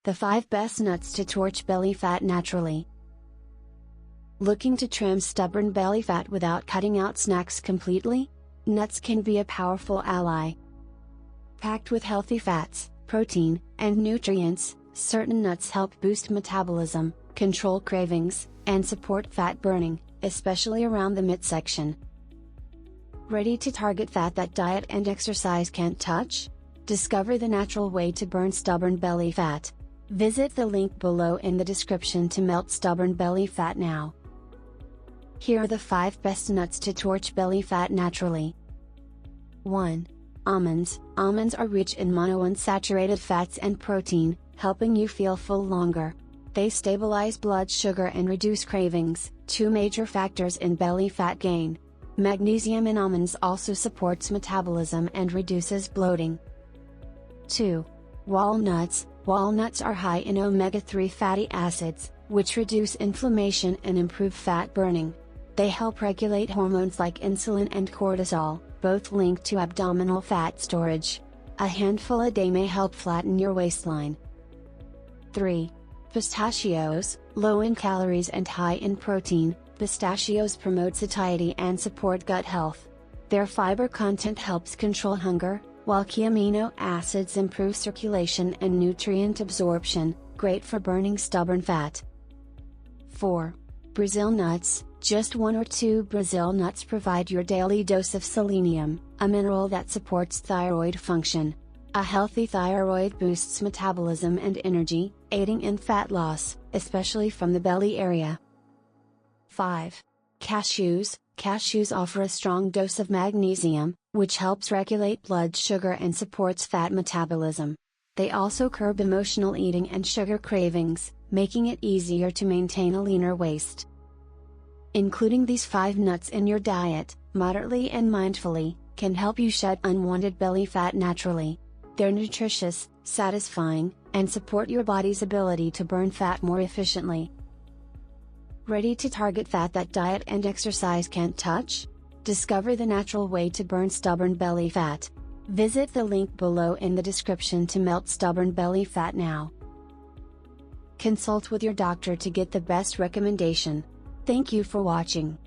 The 5 best nuts to torch belly fat naturally. Looking to trim stubborn belly fat without cutting out snacks completely? Nuts can be a powerful ally. Packed with healthy fats, protein, and nutrients, certain nuts help boost metabolism, control cravings, and support fat burning, especially around the midsection. Ready to target fat that diet and exercise can't touch? Discover the natural way to burn stubborn belly fat. Visit the link below in the description to melt stubborn belly fat now. Here are the 5 best nuts to torch belly fat naturally. 1. Almonds. Almonds are rich in monounsaturated fats and protein, helping you feel full longer. They stabilize blood sugar and reduce cravings, 2 major factors in belly fat gain. Magnesium in almonds also supports metabolism and reduces bloating. 2. Walnuts. Walnuts are high in omega-3 fatty acids, which reduce inflammation and improve fat burning. They help regulate hormones like insulin and cortisol, both linked to abdominal fat storage. A handful a day may help flatten your waistline. 3. Pistachios. Low in calories and high in protein, pistachios promote satiety and support gut health. Their fiber content helps control hunger, while key amino acids improve circulation and nutrient absorption, great for burning stubborn fat. 4. Brazil nuts. Just 1 or 2 Brazil nuts provide your daily dose of selenium, a mineral that supports thyroid function. A healthy thyroid boosts metabolism and energy, aiding in fat loss, especially from the belly area. 5. Cashews. Cashews offer a strong dose of magnesium, which helps regulate blood sugar and supports fat metabolism. They also curb emotional eating and sugar cravings, making it easier to maintain a leaner waist. Including these 5 nuts in your diet, moderately and mindfully, can help you shed unwanted belly fat naturally. They're nutritious, satisfying, and support your body's ability to burn fat more efficiently. Ready to target fat that diet and exercise can't touch? Discover the natural way to burn stubborn belly fat. Visit the link below in the description to melt stubborn belly fat now. Consult with your doctor to get the best recommendation. Thank you for watching.